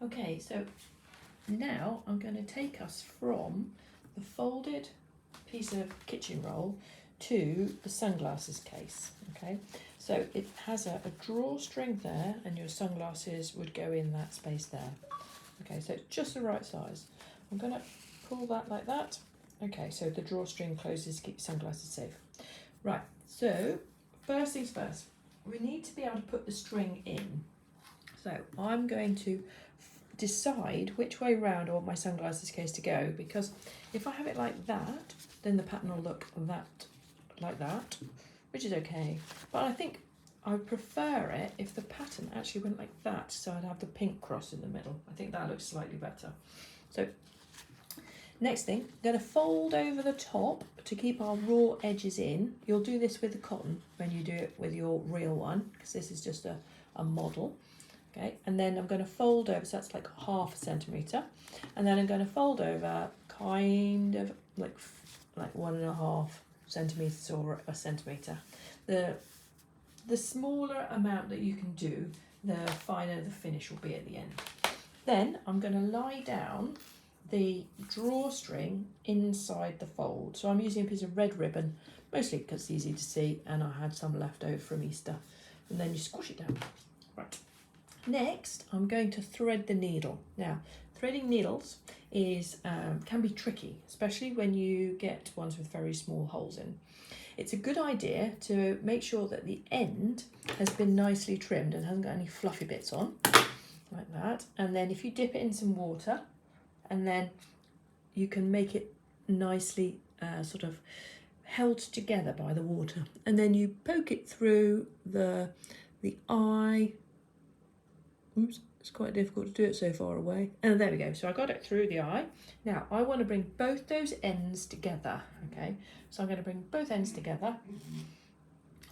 Okay, so now I'm going to take us from the folded piece of kitchen roll to the sunglasses case. Okay, so it has a drawstring there, and your sunglasses would go in that space there. Okay, so it's just the right size. I'm going to pull that like that. Okay, so the drawstring closes to keep your sunglasses safe. Right, so first things first, we need to be able to put the string in. So I'm going to decide which way round I want my sunglasses case to go, because if I have it like that, then the pattern will look like that, which is okay. But I think I would prefer it if the pattern actually went like that, so I'd have the pink cross in the middle. I think that looks slightly better. So next thing, I'm going to fold over the top to keep our raw edges in. You'll do this with the cotton when you do it with your real one, because this is just a model. Okay, and then I'm going to fold over, so that's like 1/2 centimetre, and then I'm going to fold over kind of like 1.5 centimetres or a centimetre. The smaller amount that you can do, the finer the finish will be at the end. Then I'm going to lie down the drawstring inside the fold. So I'm using a piece of red ribbon, mostly because it's easy to see, and I had some left over from Easter. And then you squash it down. Right. Next, I'm going to thread the needle. Now, threading needles is can be tricky, especially when you get ones with very small holes in. It's a good idea to make sure that the end has been nicely trimmed and hasn't got any fluffy bits on, like that. And then if you dip it in some water, and then you can make it nicely sort of held together by the water. And then you poke it through the eye. Oops, it's quite difficult to do it so far away. And there we go. So I got it through the eye. Now I want to bring both those ends together. Okay, so I'm going to bring both ends together.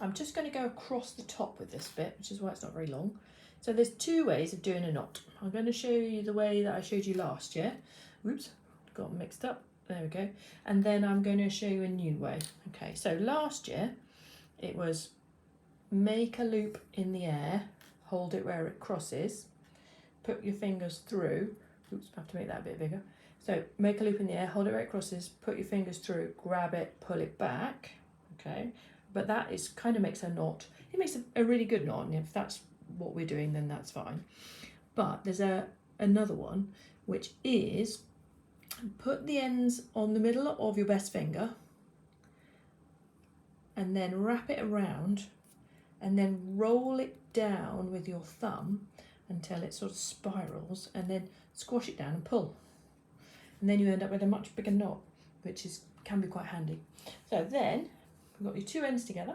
I'm just going to go across the top with this bit, which is why it's not very long. So there's 2 ways of doing a knot. I'm going to show you the way that I showed you last year. Oops, got mixed up. There we go. And then I'm going to show you a new way. Okay, so last year it was make a loop in the air, hold it where it crosses, put your fingers through. Oops, I have to make that a bit bigger. So make a loop in the air, hold it where it crosses, put your fingers through, grab it, pull it back. Okay, but that is kind of makes a knot. It makes a really good knot, and if that's what we're doing, then that's fine. But there's another one, which is put the ends on the middle of your best finger, and then wrap it around, and then roll it down with your thumb until it sort of spirals, and then squash it down and pull. And then you end up with a much bigger knot, which can be quite handy. So then we've got your 2 ends together.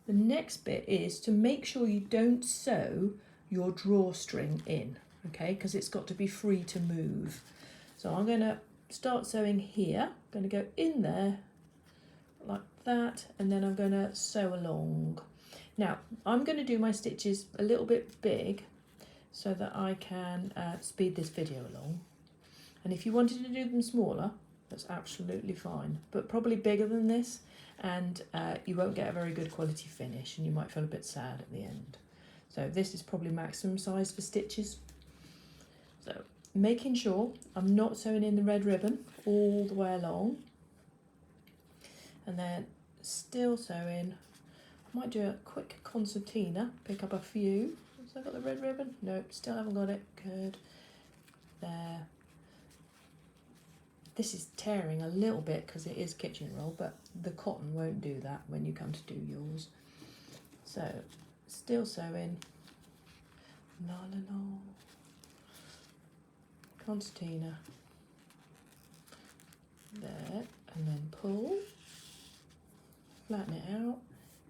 The next bit is to make sure you don't sew your drawstring in, okay, because it's got to be free to move. So I'm going to start sewing here. I'm going to go in there like that, and then I'm going to sew along. Now I'm going to do my stitches a little bit big so that I can speed this video along. And if you wanted to do them smaller, that's absolutely fine, but probably bigger than this, and you won't get a very good quality finish, and you might feel a bit sad at the end. So this is probably maximum size for stitches. So making sure I'm not sewing in the red ribbon all the way along, and then still sewing. I might do a quick concertina, pick up a few. Have I got the red ribbon? Nope, still haven't got it. Good. There. This is tearing a little bit because it is kitchen roll, but the cotton won't do that when you come to do yours. So, still sewing. La la la. Concertina. There, and then pull. Flatten it out.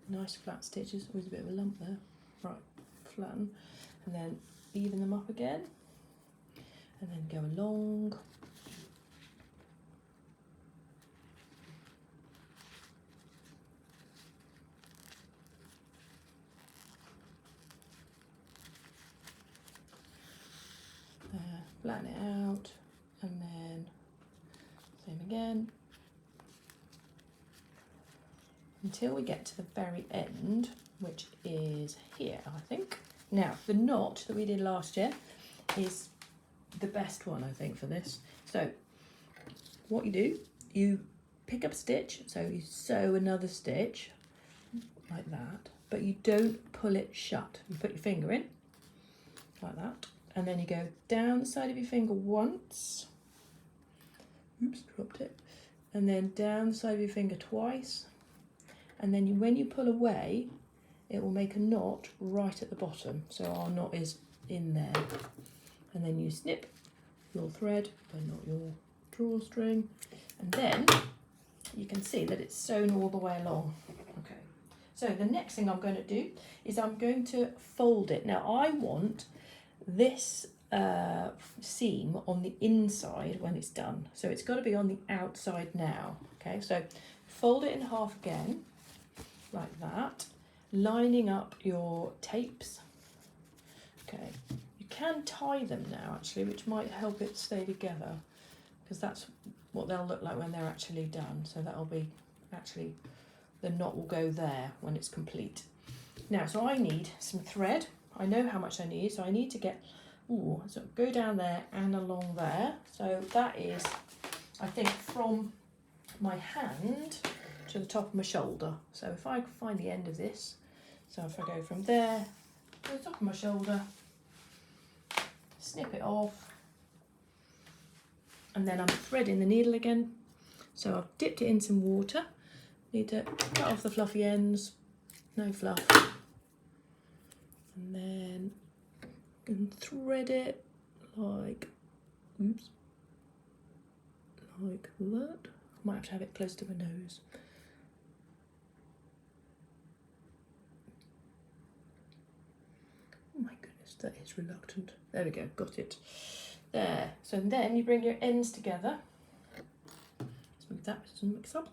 Nice flat stitches. Always a bit of a lump there. Right, flatten, and then even them up again, and then go along. Flatten it out, and then same again, until we get to the very end, which is here, I think. Now, the knot that we did last year is the best one, I think, for this. So what you do, you pick up a stitch, so you sew another stitch like that, but you don't pull it shut. You put your finger in like that, and then you go down the side of your finger once, oops, dropped it, and then down the side of your finger twice, and then when you pull away, it will make a knot right at the bottom, so our knot is in there, and then you snip your thread, but not your drawstring, and then you can see that it's sewn all the way along. Okay, so the next thing I'm going to do is I'm going to fold it. Now I want this seam on the inside when it's done, so it's got to be on the outside now. Okay, so fold it in half again like that, lining up your tapes. Okay, you can tie them now actually, which might help it stay together, because that's what they'll look like when they're actually done. So that'll be actually, the knot will go there when it's complete. Now, so I need some thread. I know how much I need, so I need to get, so go down there and along there. So that is, I think, from my hand to the top of my shoulder. So if I can find the end of this, so if I go from there to the top of my shoulder, snip it off, and then I'm threading the needle again. So I've dipped it in some water. Need to cut off the fluffy ends, no fluff, and then you can thread it like, oops, like that. Might have to have it close to my nose. Oh my goodness, that is reluctant. There we go, got it. There. So then you bring your ends together. Let's move that, it doesn't mix up.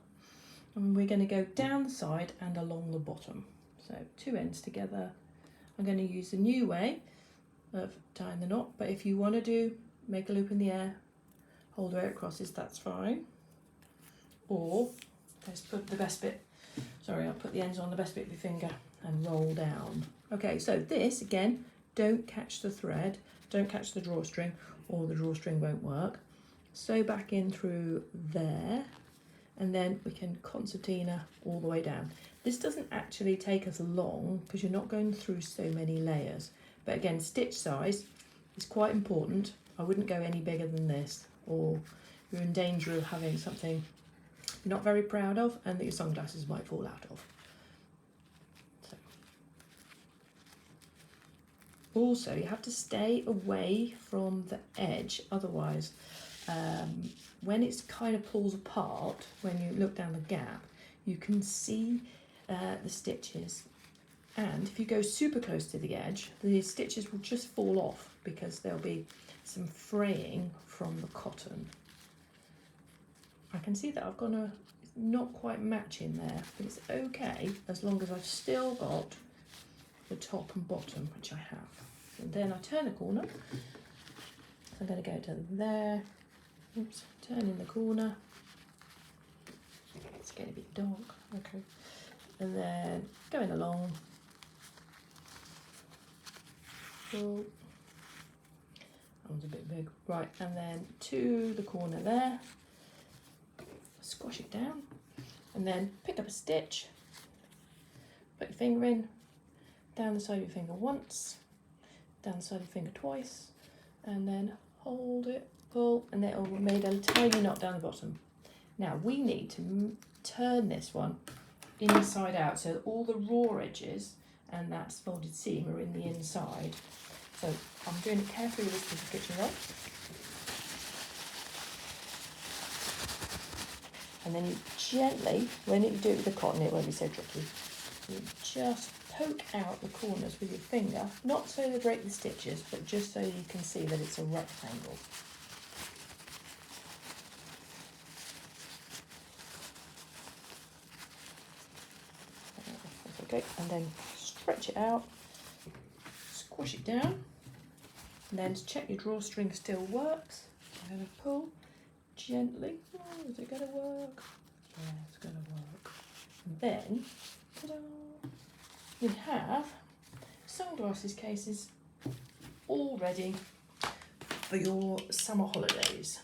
And we're going to go down the side and along the bottom. So two ends together. I'm going to use the new way of tying the knot, but if you want to do, make a loop in the air, hold where it crosses, that's fine. Or let's put the best bit, sorry, I'll put the ends on the best bit of your finger and roll down. Okay, so this, again, don't catch the thread, don't catch the drawstring, or the drawstring won't work. Sew back in through there, and then we can concertina all the way down. This doesn't actually take us long because you're not going through so many layers. But again, stitch size is quite important. I wouldn't go any bigger than this, or you're in danger of having something you're not very proud of and that your sunglasses might fall out of. So. Also, you have to stay away from the edge, otherwise when it's kind of pulls apart, when you look down the gap, you can see the stitches, and if you go super close to the edge, the stitches will just fall off because there'll be some fraying from the cotton. I can see that I've got a not quite matching there, but it's okay as long as I've still got the top and bottom, which I have. And then I turn the corner, so I'm going to go to there. Oops, turn in the corner. It's getting a bit dark. Okay, and then going along. Oh, that one's a bit big. Right, and then to the corner there. Squash it down, and then pick up a stitch. Put your finger in, down the side of your finger once, down the side of your finger twice, and then hold it, pull, and it will make a tiny knot down the bottom. Now we need to turn this one inside out so that all the raw edges and that folded seam are in the inside. So I'm doing it carefully with this piece of kitchen roll. And then you gently, when you do it with the cotton, it won't be so tricky. You just poke out the corners with your finger, not so they break the stitches, but just so you can see that it's a rectangle. Okay, and then stretch it out, squish it down, and then to check your drawstring still works, I'm going to pull gently. Oh, is it going to work? Yeah, it's going to work. And then, ta-da, you have sunglasses cases all ready for your summer holidays.